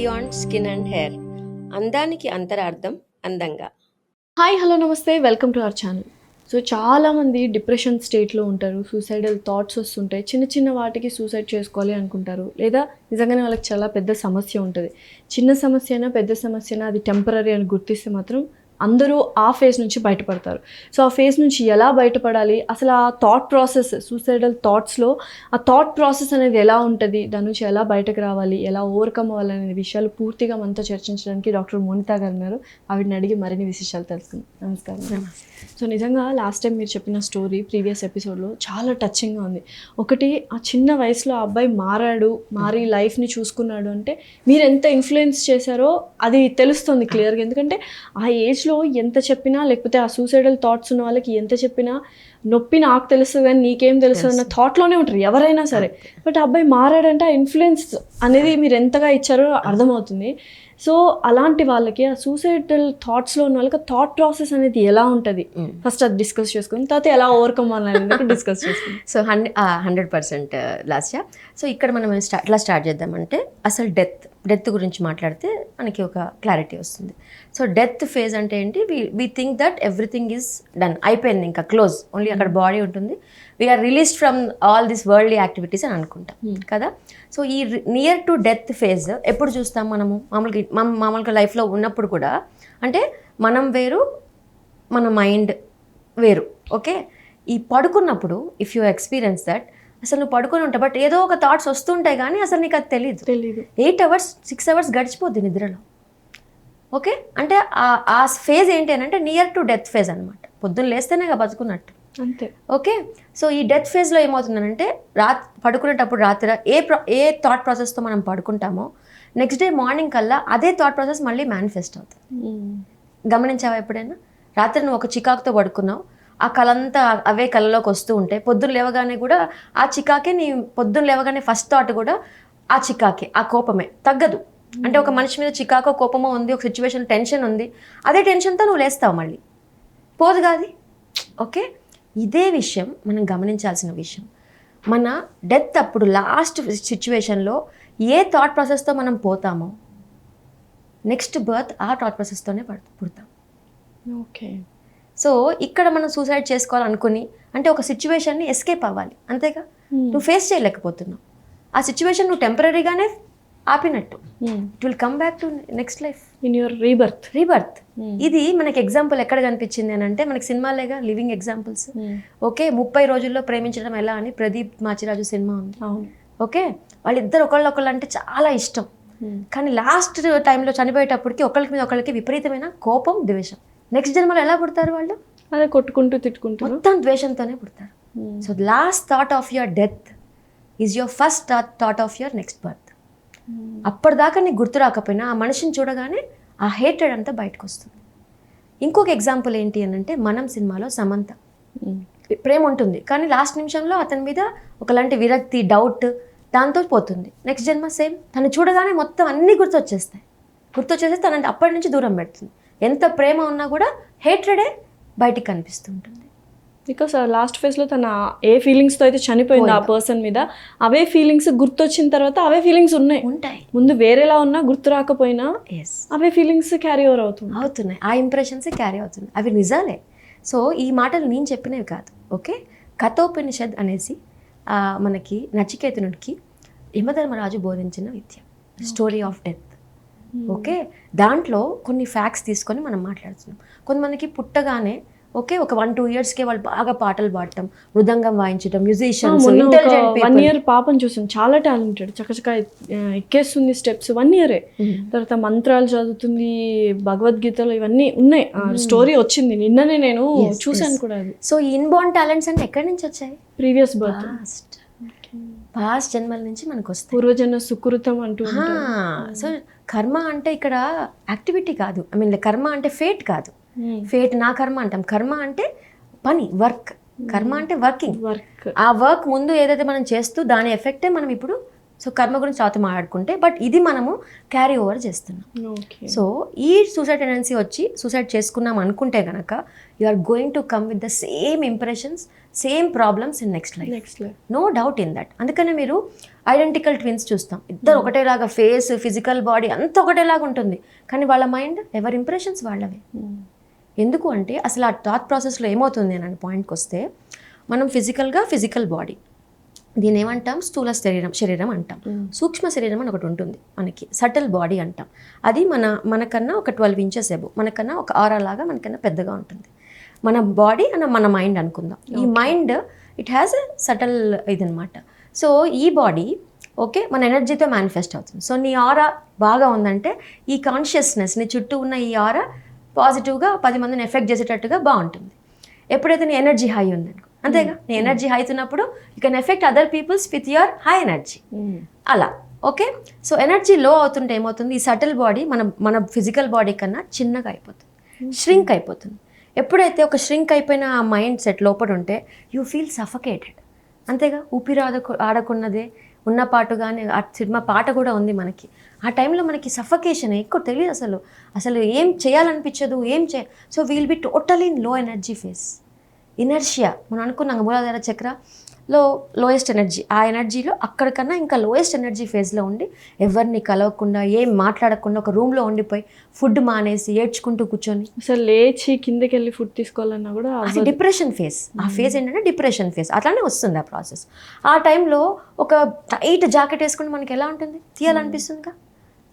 Beyond skin and hair. అందానికి అంతరార్థం అందంగా. హాయ్ హలో నమస్తే, welcome to our channel. So చాలామంది డిప్రెషన్ స్టేట్లో ఉంటారు, సూసైడల్ థాట్స్ వస్తుంటాయి, చిన్న చిన్న వాటికి సూసైడ్ చేసుకోవాలి అనుకుంటారు, లేదా నిజంగానే వాళ్ళకి చాలా పెద్ద సమస్య ఉంటుంది. చిన్న సమస్య అయినా పెద్ద సమస్య అయినా అది టెంపరీ అని గుర్తిస్తే మాత్రం అందరూ ఆ ఫేజ్ నుంచి బయటపడతారు. సో ఆ ఫేజ్ నుంచి ఎలా బయటపడాలి, అసలు ఆ థాట్ ప్రాసెస్, సూసైడల్ థాట్స్లో ఆ థాట్ ప్రాసెస్ అనేది ఎలా ఉంటుంది, దాని నుంచి ఎలా బయటకు రావాలి, ఎలా ఓవర్కమ్ అవ్వాలనే విషయాలు పూర్తిగా మనతో చర్చించడానికి డాక్టర్ మోనితా గారు ఉన్నారు. ఆవిడని అడిగి మరిన్ని విశేషాలు తెలుసుకుందాం. నమస్కారం. సో నిజంగా లాస్ట్ టైం మీరు చెప్పిన స్టోరీ ప్రీవియస్ ఎపిసోడ్లో చాలా టచింగ్గా ఉంది. ఒకటి, ఆ చిన్న వయసులో ఆ అబ్బాయి మారి లైఫ్ని చూసుకున్నాడు అంటే మీరు ఎంత ఇన్ఫ్లుయెన్స్ చేశారో అది తెలుస్తుంది క్లియర్గా. ఎందుకంటే ఆ ఏజ్లో ఎంత చెప్పినా, లేకపోతే ఆ సూసైడల్ థాట్స్ ఉన్న వాళ్ళకి ఎంత చెప్పినా నొప్పి నాకు తెలుసు కానీ నీకేం తెలుసు అన్న థాట్లోనే ఉంటారు ఎవరైనా సరే. బట్ ఆ అబ్బాయి మారాడంటే ఆ ఇన్ఫ్లుయెన్స్ అనేది మీరు ఎంతగా ఇచ్చారో అర్థమవుతుంది. సో అలాంటి వాళ్ళకి, ఆ సూసైడల్ థాట్స్లో ఉన్న వాళ్ళకి థాట్ ప్రాసెస్ అనేది ఎలా ఉంటుంది ఫస్ట్ అది డిస్కస్ చేసుకుని తర్వాత ఎలా ఓవర్కమ్ అనేది డిస్కస్ చేసుకుని. సో 100% లాస్యా. సో ఇక్కడ మనం ఎట్లా స్టార్ట్ చేద్దామంటే, అసలు డెత్ గురించి మాట్లాడితే మనకి ఒక క్లారిటీ వస్తుంది. సో డెత్ ఫేజ్ అంటే ఏంటి? We think that everything is done, అయిపోయింది, ఇంకా క్లోజ్, ఓన్లీ అక్కడ బాడీ ఉంటుంది, we are released from all this worldly activities అని అనుకుంటాం కదా. సో ఈ నియర్ టు డెత్ ఫేజ్ ఎప్పుడు చూస్తాం మనము? మామూలుగా లైఫ్లో ఉన్నప్పుడు కూడా, అంటే మనం వేరు, మన మైండ్ వేరు. ఓకే, ఈ పడుకున్నప్పుడు ఇఫ్ యూ ఎక్స్పీరియన్స్ దట్, అసలు నువ్వు పడుకొని ఉంటావు బట్ ఏదో ఒక థాట్స్ వస్తుంటాయి కానీ అసలు నీకు అది తెలీదు. 8 hours 6 hours గడిచిపోద్ది నిద్రలో. ఓకే, అంటే ఆ ఫేజ్ ఏంటి అని అంటే నియర్ టు డెత్ ఫేజ్ అనమాట. పొద్దున్న లేస్తేనే బతుకున్నట్టు అంతే. ఓకే, సో ఈ డెత్ ఫేజ్లో ఏమవుతుందనంటే, పడుకునేటప్పుడు రాత్రి ఏ థాట్ ప్రాసెస్తో మనం పడుకుంటామో నెక్స్ట్ డే మార్నింగ్ కల్లా అదే థాట్ ప్రాసెస్ మళ్ళీ మేనిఫెస్ట్ అవుతుంది. గమనించావా ఎప్పుడైనా? రాత్రి నువ్వు ఒక చికాకుతో పడుకున్నావు, ఆ కలంతా అవే కళ్ళలోకి వస్తూ ఉంటాయి. పొద్దున్న లేవగానే కూడా ఆ చికాకే, నీ పొద్దున్న లేవగానే ఫస్ట్ థాట్ కూడా ఆ చికాకే, ఆ కోపమే తగ్గదు. అంటే ఒక మనిషి మీద చికాకో కోపమో ఉంది, ఒక సిచ్యువేషన్ టెన్షన్ ఉంది, అదే టెన్షన్తో నువ్వు లేస్తావు, మళ్ళీ పోదు కాదు. ఓకే, ఇదే విషయం మనం గమనించాల్సిన విషయం. మన డెత్ అప్పుడు లాస్ట్ సిచ్యువేషన్లో ఏ థాట్ ప్రాసెస్తో మనం పోతామో నెక్స్ట్ బర్త్ ఆ థాట్ ప్రాసెస్తోనే పుడతాం. ఓకే, సో ఇక్కడ మనం సూసైడ్ చేసుకోవాలనుకుని అంటే ఒక సిచ్యువేషన్ని ఎస్కేప్ అవ్వాలి, అంతేగా. నువ్వు ఫేస్ చేయలేకపోతున్నావు ఆ సిచ్యువేషన్, నువ్వు టెంపరీగానే ఆపినట్టు. It will come back to next life in your rebirth. ఇది మనకి ఎగ్జాంపుల్ ఎక్కడ కనిపించింది అని అంటే, మనకి సినిమాలేగా లివింగ్ ఎగ్జాంపుల్స్. ఓకే, 30 రోజుల్లో ప్రేమించడం ఎలా అని ప్రదీప్ మాచిరాజు సినిమా ఉంది. ఓకే, వాళ్ళిద్దరు ఒకళ్ళొకళ్ళు అంటే చాలా ఇష్టం, కానీ లాస్ట్ టైంలో చనిపోయేటప్పటికి ఒకళ్ళకి మీద ఒకళ్ళకి విపరీతమైన కోపం, ద్వేషం. నెక్స్ట్ జన్మలో ఎలా పుడతారు వాళ్ళు? అదే కొట్టుకుంటూ తిట్టుకుంటూ మొత్తం ద్వేషంతోనే పుడతారు. So last thought of your death is your first thought of your next birth. అప్పటిదాకా నీకు గుర్తు రాకపోయినా ఆ మనిషిని చూడగానే ఆ హేట్రెడ్ అంతా బయటకు వస్తుంది. ఇంకొక ఎగ్జాంపుల్ ఏంటి అని అంటే, మనం సినిమాలో సమంత ప్రేమ ఉంటుంది కానీ లాస్ట్ నిమిషంలో అతని మీద ఒకలాంటి విరక్తి, డౌట్, దాంతో పోతుంది. నెక్స్ట్ జన్మ సేమ్, తను చూడగానే మొత్తం అన్నీ గుర్తొచ్చేసి తనని అప్పటి నుంచి దూరం పెడుతుంది. ఎంత ప్రేమ ఉన్నా కూడా హేట్రెడే బయటికి కనిపిస్తూ ఉంటుంది. బికాస్ లాస్ట్ ఫేజ్లో తన ఏ ఫీలింగ్స్తో అయితే చనిపోయింది ఆ పర్సన్ మీద, అవే ఫీలింగ్స్ గుర్తొచ్చిన తర్వాత అవే ఫీలింగ్స్ ఉంటాయి. ముందు వేరేలా ఉన్నా గుర్తు రాకపోయినా అవే ఫీలింగ్స్ క్యారీ ఓవర్ అవుతున్నాయి, ఆ ఇంప్రెషన్స్ క్యారీ అవుతున్నాయి. అవి నిజాలే. సో ఈ మాటలు నేను చెప్పినవి కాదు. ఓకే, కథోపనిషద్ అనేసి మనకి నచికేతనుడికి యమధర్మరాజు బోధించిన విద్య, స్టోరీ ఆఫ్ డెత్. ఓకే, దాంట్లో కొన్ని ఫ్యాక్ట్స్ తీసుకొని మనం మాట్లాడుతున్నాం. కొంతమందికి పుట్టగానే ఓకే, ఒక 1-2 yearsకే వాళ్ళు బాగా పాటలు పాడటం, మృదంగం వాయించడం, మ్యూజిషియన్స్, 1 year పాపను చూసాను, చాలా టాలెంటెడ్, చక్కచక్క ఎక్కేస్తుంది స్టెప్స్. 1 year తర్వాత మంత్రాలు చదువుతుంది, భగవద్గీతలో ఇవన్నీ ఉన్నాయి. స్టోరీ వచ్చింది నిన్ననే, నేను చూసాను కూడా. సో ఈ ఇన్బోర్న్ టాలెంట్స్ అంటే ఎక్కడి నుంచి వచ్చాయి? ప్రీవియస్ బర్త్, పాస్ట్ జన్మల నుంచి మనకు వస్తాయి. పూర్వజన్మ సుకృతం అంటూ. సో కర్మ అంటే ఇక్కడ యాక్టివిటీ కాదు, ఐ మీన్ కర్మ అంటే ఫేట్ కాదు. ఫేట్ నా కర్మ అంటాం, కర్మ అంటే పని, వర్క్. కర్మ అంటే వర్కింగ్. ఆ వర్క్ ముందు ఏదైతే మనం చేస్తూ దాని ఎఫెక్టే మనం ఇప్పుడు సో కర్మ గురించి తర్వాత మాట్లాడుకుంటే, బట్ ఇది మనము క్యారీ ఓవర్ చేస్తున్నాం. సో ఈ సూసైడ్ టెండెన్సీ వచ్చి సూసైడ్ చేసుకున్నాం అనుకుంటే కనుక you are going to come with the same impressions, same problems in next life. No doubt in that. అందుకనే మీరు ఐడెంటికల్ ట్విన్స్ చూస్తాం, ఇద్దరు ఒకటేలాగా ఫేస్, ఫిజికల్ బాడీ అంతా ఒకటేలాగా ఉంటుంది, కానీ వాళ్ళ మైండ్ ఎవరి ఇంప్రెషన్స్ వాళ్ళవే. ఎందుకు అంటే అసలు ఆ థాట్ ప్రాసెస్లో ఏమవుతుంది అని పాయింట్కి వస్తే, మనం ఫిజికల్ బాడీ, దీని ఏమంటాం, స్థూల శరీరం అంటాం. సూక్ష్మ శరీరం అని ఒకటి ఉంటుంది మనకి, సటిల్ బాడీ అంటాం. అది మనకన్నా ఒక 12 inches ఎబో, మనకన్నా ఒక ఆరా లాగా మనకన్నా పెద్దగా ఉంటుంది మన బాడీ అన్న మన మైండ్ అనుకుందాం. ఈ mind it has a subtle ఇదనమాట. సో ఈ బాడీ ఓకే మన ఎనర్జీతో మేనిఫెస్ట్ అవుతుంది. సో నీ ఆరా బాగా ఉందంటే ఈ కాన్షియస్నెస్, నీ చుట్టూ ఉన్న ఈ ఆరా పాజిటివ్గా 10 మందిని ఎఫెక్ట్ చేసేటట్టుగా బాగుంటుంది. ఎప్పుడైతే నీ ఎనర్జీ హై ఉందనుకో, అంతేగా, నీ ఎనర్జీ హై ఉన్నప్పుడు you can effect other peoples with your high energy. అలా ఓకే. సో ఎనర్జీ లో అవుతుంటే ఏమవుతుంది, ఈ సటిల్ బాడీ మన ఫిజికల్ బాడీ కన్నా చిన్నగా అయిపోతుంది, ష్రింక్ అయిపోతుంది. ఎప్పుడైతే ఒక ష్రింక్ అయిపోయిన ఆ మైండ్ సెట్ లోపల ఉంటే యూ ఫీల్ సఫకేటెడ్, అంతేగా. ఊపిరి ఆడకున్నదే ఉన్న పాటుగానే ఆ సినిమా పాట కూడా ఉంది మనకి. ఆ టైంలో మనకి సఫకేషన్ ఎక్కువ తెలియదు, అసలు ఏం చేయాలనిపించదు, so we'll be totally in low energy phase. Inertia మనం అనుకున్నాం మూలాధార చక్రలో లోయెస్ట్ ఎనర్జీ, ఆ ఎనర్జీలో అక్కడికన్నా ఇంకా లోయెస్ట్ ఎనర్జీ ఫేజ్లో ఉండి ఎవరిని కలవకుండా ఏం మాట్లాడకుండా ఒక రూమ్లో ఉండిపోయి ఫుడ్ మానేసి ఏడ్చుకుంటూ కూర్చొని అసలు లేచి కిందకి వెళ్ళి ఫుడ్ తీసుకోవాలన్నా కూడా అది డిప్రెషన్ ఫేజ్. ఆ ఫేజ్ ఏంటంటే డిప్రెషన్ ఫేజ్, అట్లానే వస్తుంది ఆ ప్రాసెస్. ఆ టైంలో ఒక టైట్ జాకెట్ వేసుకుంటే మనకి ఎలా ఉంటుంది, తీయాలనిపిస్తుందిగా.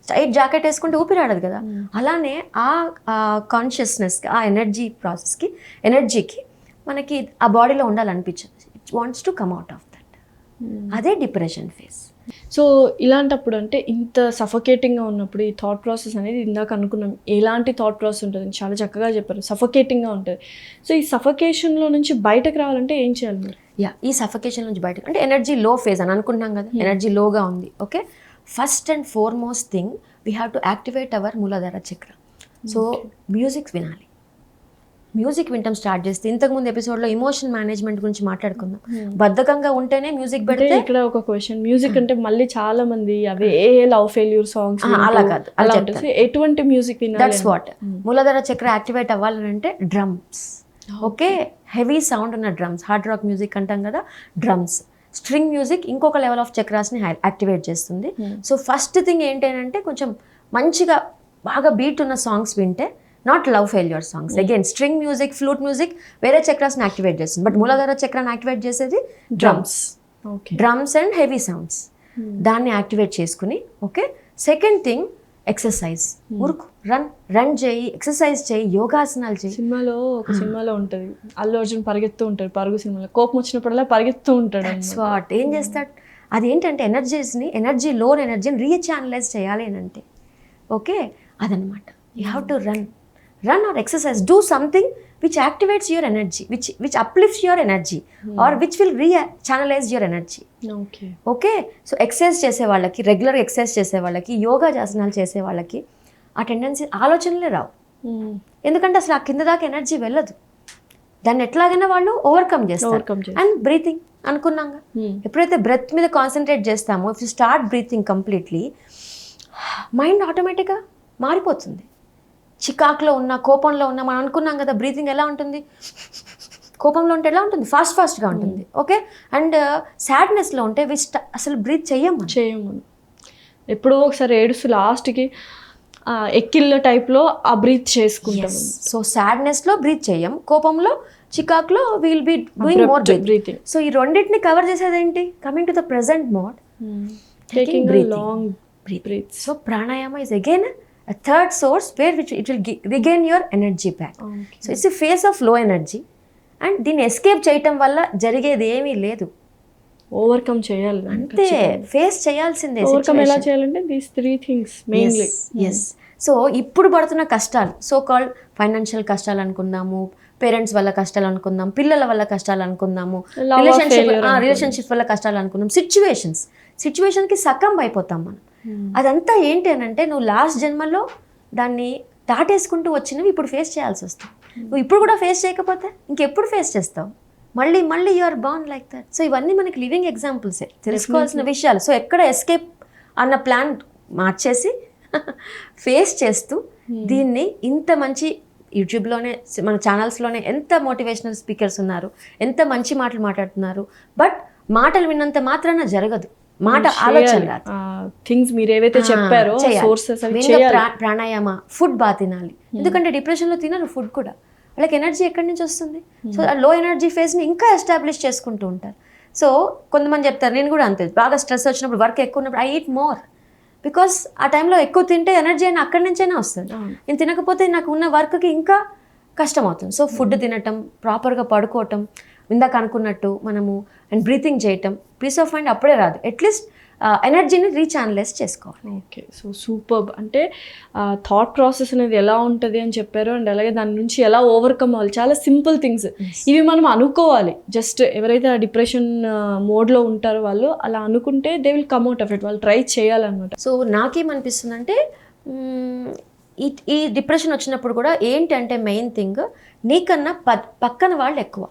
టైట్ జాకెట్ వేసుకుంటే ఊపిరాడదు కదా. అలానే ఆ కాన్షియస్నెస్కి, ఆ ఎనర్జీకి మనకి ఆ బాడీలో ఉండాలనిపించదు. It wants to come out of that. అదే డిప్రెషన్ ఫేజ్. సో ఇలాంటప్పుడు అంటే ఇంత సఫకేటింగ్గా ఉన్నప్పుడు ఈ థాట్ ప్రాసెస్ అనేది ఇందాక అనుకున్నాం ఎలాంటి థాట్ ప్రాసెస్ ఉంటుంది, చాలా చక్కగా చెప్పారు, సఫకేటింగ్గా ఉంటుంది. సో ఈ సఫకేషన్లో నుంచి బయటకు రావాలంటే ఏం చేయాలి మీరు? ఈ సఫకేషన్ నుంచి బయటకు అంటే ఎనర్జీ లో ఫేజ్ అని అనుకుంటున్నాం కదా, ఎనర్జీ లోగా ఉంది. Okay, first and foremost thing we have to activate our Muladhara chakra. So music వినాలి. మ్యూజిక్ వినటం స్టార్ట్ చేస్తే, ఇంతకుముందు ఎపిసోడ్లో ఎమోషన్ మేనేజ్మెంట్ గురించి మాట్లాడుకుందాం. బద్ధకంగా ఉంటేనే మ్యూజిక్ పెడితే, ఇక్కడ ఒక క్వశ్చన్, మ్యూజిక్ అంటే మళ్ళీ చాలా మంది అవే లవ్ ఫెయిల్యూర్ సాంగ్స్ అలా కాదు, అలా ఉంటుంది. ఎటువంటి మ్యూజిక్ వినాలి? That's what. మూలాధార చక్ర యాక్టివేట్ అవ్వాలంటే డ్రమ్స్. ఓకే, హెవీ సౌండ్ ఉన్న డ్రమ్స్, హార్డ్ రాక్ మ్యూజిక్ అంటాం కదా, డ్రమ్స్. స్ట్రింగ్ మ్యూజిక్ ఇంకొక లెవెల్ ఆఫ్ చక్రాస్ని యాక్టివేట్ చేస్తుంది. సో ఫస్ట్ థింగ్ ఏంటంటే కొంచెం మంచిగా బాగా బీట్ ఉన్న సాంగ్స్ వింటే, not love failure songs. Again string music, flute music వేరే చక్రాస్ని యాక్టివేట్ చేస్తుంది, బట్ మూలాధార చక్రాన్ని యాక్టివేట్ చేసేది డ్రమ్స్ అండ్ హెవీ సౌండ్స్. దాన్ని యాక్టివేట్ చేసుకుని okay. Second thing exercise. ఉరుకు, run చేయి, ఎక్సర్సైజ్ చేయి, యోగాసనాలు చేయి. సినిమాలో ఒక సినిమాలో ఉంటుంది, అల్లు అర్జున్ పరిగెత్తూ ఉంటాడు, పరుగు సినిమాలో కోపం వచ్చినప్పుడల్లా పరిగెత్తూ ఉంటాడు. వాట్ ఏం చేస్తాడు, అదేంటంటే ఎనర్జీ లో ఎనర్జీని రీఛానలైజ్ చేయాలి అని అంటే ఓకే, అదనమాట. You have to run or exercise, do something which activates your energy, which uplifts your energy or which will re-channelize your energy. Okay, so exercise చేసే వాళ్ళకి, రెగ్యులర్ ఎక్సర్సైజ్ చేసే వాళ్ళకి, యోగా ఆసనాలు చేసే వాళ్ళకి ఆ టెండెన్సీ ఆలోచనలే రావు. ఎందుకంటే అసలు ఆ కింద దాకా ఎనర్జీ వెళ్ళదు. దాన్ని ఎట్లాగైనా వాళ్ళు ఓవర్కమ్ చేస్తారు. అండ్ బ్రీతింగ్ అనుకున్నాగా, ఎప్పుడైతే బ్రెత్ మీద కాన్సన్ట్రేట్ చేస్తామో, if you start breathing completely, mind ఆటోమేటిక్గా మారిపోతుంది. చికాక్లో ఉన్న, కోపంలో ఉన్న, మనం అనుకున్నాం కదా బ్రీతింగ్ ఎలా ఉంటుంది, కోపంలో ఉంటే ఎలా ఉంటుంది, ఫాస్ట్గా ఉంటుంది. ఓకే, అండ్ సాడ్నెస్లో ఉంటే అసలు బ్రీత్ చేయము. ఎప్పుడో ఒకసారి ఏడుస్తూ లాస్ట్కి ఎక్కిళ్ళ టైప్లో ఆ బ్రీత్ చేసుకుంటాం. సో సాడ్నెస్లో బ్రీత్ చేయం, కోపంలో, చికాక్లో will be doing more breathing. So ఈ రెండింటిని కవర్ చేసేది ఏంటి, coming to the present mode, taking long breath. So pranayama is again a third source where it will regain your energy back. So it's a phase of low energy and దీన్ని escape చేయటం వల్ల జరిగేది ఏమీ లేదు. Overcome చేయాలి అంతే, face చేయాల్సిందే. Overcome ఎలా చేయాలంటే these 3 things mainly. Yes. So ఇప్పుడు పడుతున్న కష్టాలు, సో కాల్డ్ ఫైనాన్షియల్ కష్టాలు అనుకుందాము, పేరెంట్స్ వల్ల కష్టాలు అనుకుందాం, పిల్లల వల్ల కష్టాలు అనుకుందాము, రిలేషన్షిప్ వల్ల కష్టాలు అనుకుందాం, సిచ్యువేషన్కి సకం అయిపోతాం మనం. అదంతా ఏంటి అని అంటే, నువ్వు లాస్ట్ జన్మలో దాన్ని దాటేసుకుంటూ వచ్చినవి ఇప్పుడు ఫేస్ చేయాల్సి వస్తుంది. నువ్వు ఇప్పుడు కూడా ఫేస్ చేయకపోతే ఇంకెప్పుడు ఫేస్ చేస్తావు? మళ్ళీ మళ్ళీ you are born like that. So ఇవన్నీ మనకి లివింగ్ ఎగ్జాంపుల్సే, తెలుసుకోవాల్సిన విషయాలు. సో ఎక్కడ ఎస్కేప్ అన్న ప్లాన్ మార్చేసి ఫేస్ చేస్తూ దీన్ని ఇంత మంచి యూట్యూబ్లోనే మన ఛానల్స్లోనే ఎంత మోటివేషనల్ స్పీకర్స్ ఉన్నారు, ఎంత మంచి మాటలు మాట్లాడుతున్నారు. బట్ మాటలు విన్నంత మాత్రాన జరగదు, మాట ఆలోచన థింగ్స్ మీరు ఏవైతే చెప్పారో సోర్సెస్ ప్రాణాయామ, ఫుడ్ బాగా తినాలి. ఎందుకంటే డిప్రెషన్లో తినరు ఫుడ్ కూడా, వాళ్ళకి ఎనర్జీ ఎక్కడి నుంచి వస్తుంది? సో ఆ లో ఎనర్జీ ఫేజ్ని ఇంకా ఎస్టాబ్లిష్ చేసుకుంటూ ఉంటారు. సో కొంతమంది చెప్తారు, నేను కూడా అంతే, బాగా స్ట్రెస్ వచ్చినప్పుడు, వర్క్ ఎక్కువ ఉన్నప్పుడు ఐ ఈట్ మోర్, బికాస్ ఆ టైంలో ఎక్కువ తింటే ఎనర్జీ అయినా అక్కడి నుంచైనా వస్తుంది. నేను తినకపోతే నాకు ఉన్న వర్క్కి ఇంకా కష్టం అవుతుంది. సో ఫుడ్ తినటం, ప్రాపర్గా పడుకోవటం, ఇందాక అనుకున్నట్టు మనము అండ్ బ్రీతింగ్ చేయటం, పీస్ ఆఫ్ మైండ్ అప్పుడే రాదు, అట్లీస్ట్ ఎనర్జీని రీఛానలైజ్ చేసుకోవాలి. Okay, so superb. అంటే థాట్ ప్రాసెస్ అనేది ఎలా ఉంటుంది అని చెప్పారు, అండ్ అలాగే దాని నుంచి ఎలా ఓవర్కమ్ అవ్వాలి, చాలా సింపుల్ థింగ్స్ ఇవి మనం అనుకోవాలి. జస్ట్ ఎవరైతే ఆ డిప్రెషన్ మోడ్లో ఉంటారో వాళ్ళు అలా అనుకుంటే they will come out of it, వాళ్ళు ట్రై చేయాలన్నమాట. సో నాకేమనిపిస్తుందంటే ఈ డిప్రెషన్ వచ్చినప్పుడు కూడా ఏంటి అంటే మెయిన్ థింగ్, నీకన్నా పక్కన వాళ్ళు ఎక్కువ,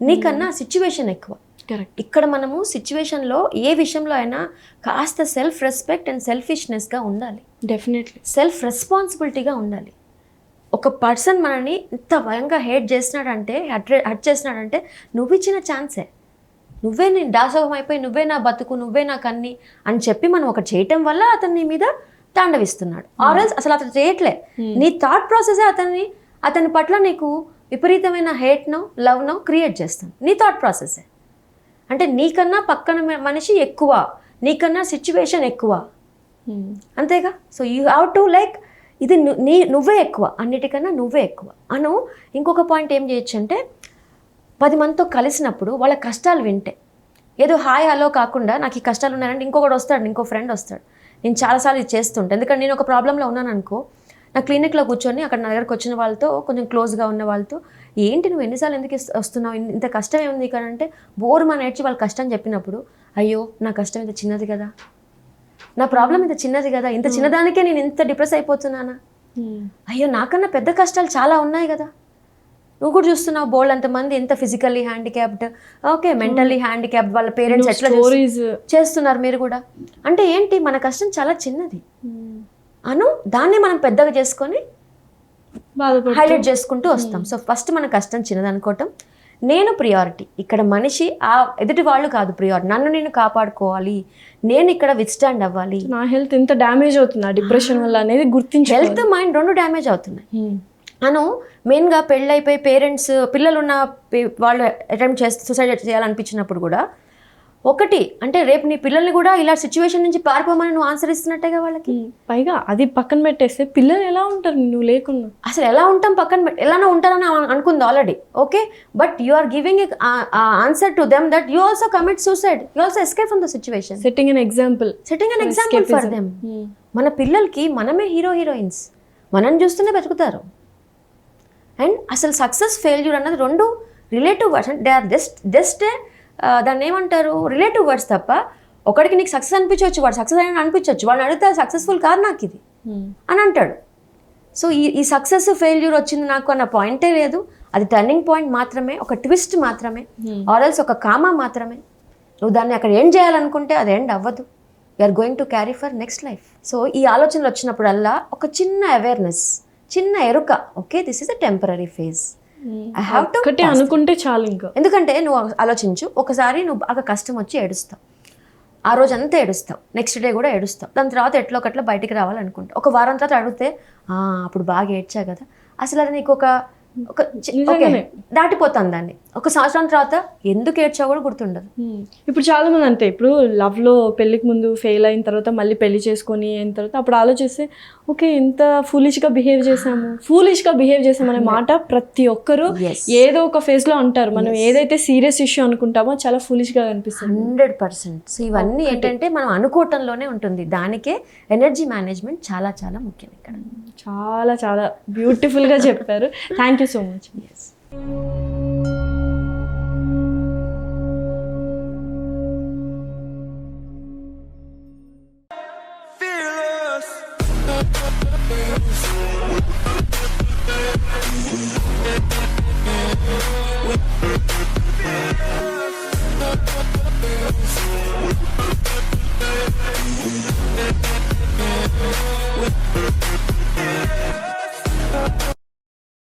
నీకన్నా సిచ్యువేషన్ ఎక్కువ. కరెక్ట్. ఇక్కడ మనము సిచ్యువేషన్లో ఏ విషయంలో అయినా కాస్త సెల్ఫ్ రెస్పెక్ట్ అండ్ సెల్ఫిష్నెస్గా ఉండాలి, డెఫినెట్లీ సెల్ఫ్ రెస్పాన్సిబిలిటీగా ఉండాలి. ఒక పర్సన్ మనని ఇంత భయంగా హేట్ చేసినాడంటే, హట్ చేసినాడంటే నువ్వు ఇచ్చిన ఛాన్సే, నువ్వే నేను దాసోహం అయిపోయి, నువ్వే నా బతుకు, నువ్వే నా కన్ని అని చెప్పి మనం ఒకటి చేయటం వల్ల అతను నీ మీద తాండవిస్తున్నాడు. ఆర్ఎల్స్ అసలు అతను చేయట్లే, నీ థాట్ ప్రాసెసే అతని పట్ల నీకు విపరీతమైన హేట్నో లవ్నో క్రియేట్ చేస్తాను, నీ థాట్ ప్రాసెసే. అంటే నీకన్నా పక్కన మనిషి ఎక్కువ, నీకన్నా సిచ్యువేషన్ ఎక్కువ, అంతేగా. So you have to like ఇది నువ్వే ఎక్కువ, అన్నిటికన్నా నువ్వే ఎక్కువ అను. ఇంకొక పాయింట్ ఏం చేయొచ్చు అంటే 10 మందితో కలిసినప్పుడు వాళ్ళ కష్టాలు వింటే, ఏదో హాయ్ హలో కాకుండా నాకు ఈ కష్టాలు ఉన్నాయంటే ఇంకొకటి వస్తాడు, ఇంకో ఫ్రెండ్ వస్తాడు. నేను చాలాసార్లు ఇది చేస్తుంటాను, ఎందుకంటే నేను ఒక ప్రాబ్లంలో ఉన్నాను అనుకో, నా క్లినిక్లో కూర్చొని అక్కడ నా దగ్గరకు వచ్చిన వాళ్ళతో, కొంచెం క్లోజ్గా ఉన్న వాళ్ళతో, ఏంటి నువ్వు ఎన్నిసార్లు ఎందుకు వస్తున్నావు, ఇంత కష్టం ఏముంది ఇక్కడ అంటే బోర్ మా నేర్చి వాళ్ళ కష్టం చెప్పినప్పుడు, అయ్యో నా కష్టం ఇంత చిన్నది కదా, నా ప్రాబ్లం ఇంత చిన్నది కదా, ఇంత చిన్నదానికే నేను ఇంత డిప్రెస్ అయిపోతున్నానా, అయ్యో నాకన్నా పెద్ద కష్టాలు చాలా ఉన్నాయి కదా. నువ్వు కూడా చూస్తున్నావు బోల్డ్ అంతమంది ఎంత physically handicapped, okay mentally handicapped, వాళ్ళ పేరెంట్స్ ఎట్లా చేస్తున్నారు, మీరు కూడా. అంటే ఏంటి, మన కష్టం చాలా చిన్నది అను, దాన్ని మనం పెద్దగా చేసుకొని హైలైట్ చేసుకుంటూ వస్తాం. సో ఫస్ట్ మన కష్టం చిన్నది అనుకోవటం, నేను ప్రియారిటీ, ఇక్కడ మనిషి ఆ ఎదుటి వాళ్ళు కాదు ప్రియారిటీ, నన్ను నేను కాపాడుకోవాలి, నేను ఇక్కడ విత్స్టాండ్ అవ్వాలి. నా హెల్త్ ఎంత డ్యామేజ్ అవుతుంది డిప్రెషన్ వల్ల అనేది గుర్తించి, హెల్త్ మైండ్ రెండు డ్యామేజ్ అవుతున్నాయి అను. మెయిన్గా పెళ్ళైపోయి పేరెంట్స్, పిల్లలు ఉన్న వాళ్ళు అటెంప్ట్ సూసైడ్ చేయాలనిపించినప్పుడు కూడా ఒకటి అంటే రేపు నీ పిల్లల్ని కూడా ఇలా సిచ్యువేషన్ నుంచి పారిపోమని నువ్వు ఆన్సర్ ఇస్తున్నట్టేగా వాళ్ళకి. పైగా అది పక్కన పెట్టేస్తే పిల్లలు ఎలా ఉంటారు నువ్వు లేకున్నా, అసలు ఎలా ఉంటాం, పక్కన ఎలానో ఉంటారని అనుకుంది already, okay. But you are giving answer to them that you also commit suicide, you also escape from the situation, setting an example for them. మన పిల్లలకి మనమే హీరోయిన్స్, మనం చూస్తూనే బతుకుతారు. అండ్ అసలు సక్సెస్ ఫెయిల్యూర్ అన్నది రెండు రిలేటివ్ వర్డ్స్, అంటే దే ఆర్ జస్ట్ దాన్ని ఏమంటారు, రిలేటివ్ వర్డ్స్ తప్ప. ఒకడికి నీకు సక్సెస్ అనిపించవచ్చు, వాడు సక్సెస్ అయినా అనిపించవచ్చు, వాళ్ళని అడిగితే సక్సెస్ఫుల్ కాదు నాకు ఇది అని అంటాడు. సో ఈ సక్సెస్ ఫెయిల్యూర్ వచ్చింది నాకు అన్న పాయింటే లేదు, అది టర్నింగ్ పాయింట్ మాత్రమే, ఒక ట్విస్ట్ మాత్రమే, ఆర్ఎల్స్ ఒక కామా మాత్రమే. నువ్వు దాన్ని అక్కడ ఎండ్ చేయాలనుకుంటే అది ఎండ్ అవ్వదు, you are going to carry for next life. So ఈ ఆలోచనలు వచ్చినప్పుడల్లా ఒక చిన్న అవేర్నెస్, చిన్న ఎరుక, okay this is a temporary phase, I have to అనుకుంటే చాలు. ఇంకా ఎందుకంటే నువ్వు ఆలోచించు, ఒకసారి నువ్వు బాగా కష్టం వచ్చి ఏడుస్తావు, ఆ రోజు అంతా ఏడుస్తావు, నెక్స్ట్ డే కూడా ఏడుస్తావు, దాని తర్వాత ఎట్లా ఒకట్లా బయటికి రావాలనుకుంటావు. ఒక వారం తర్వాత అడిగితే అప్పుడు బాగా ఏడ్చా కదా, అసలు అది నీకు ఒక దాటిపోతాను దాన్ని. ఒక సంవత్సరం తర్వాత ఎందుకు ఏడ్చావు కూడా గుర్తుండదు. ఇప్పుడు చాలా మంది అంతే, ఇప్పుడు లవ్ లో పెళ్లికి ముందు ఫెయిల్ అయిన తర్వాత మళ్ళీ పెళ్లి చేసుకొని అయిన తర్వాత అప్పుడు ఆలోచిస్తే ఓకే ఎంత ఫూలిష్ గా బిహేవ్ చేసాము అనే మాట ప్రతి ఒక్కరు ఏదో ఒక ఫేజ్ లో అంటారు. మనం ఏదైతే సీరియస్ ఇష్యూ అనుకుంటామో చాలా ఫూలిష్ గా అనిపిస్తుంది. 100%. సో ఇవన్నీ ఏంటంటే మనం అనుకోవటంలోనే ఉంటుంది, దానికే ఎనర్జీ మేనేజ్మెంట్ చాలా చాలా ముఖ్యం. ఇక్కడ చాలా చాలా బ్యూటిఫుల్ గా చెప్పారు. Thank you so much. Fearless.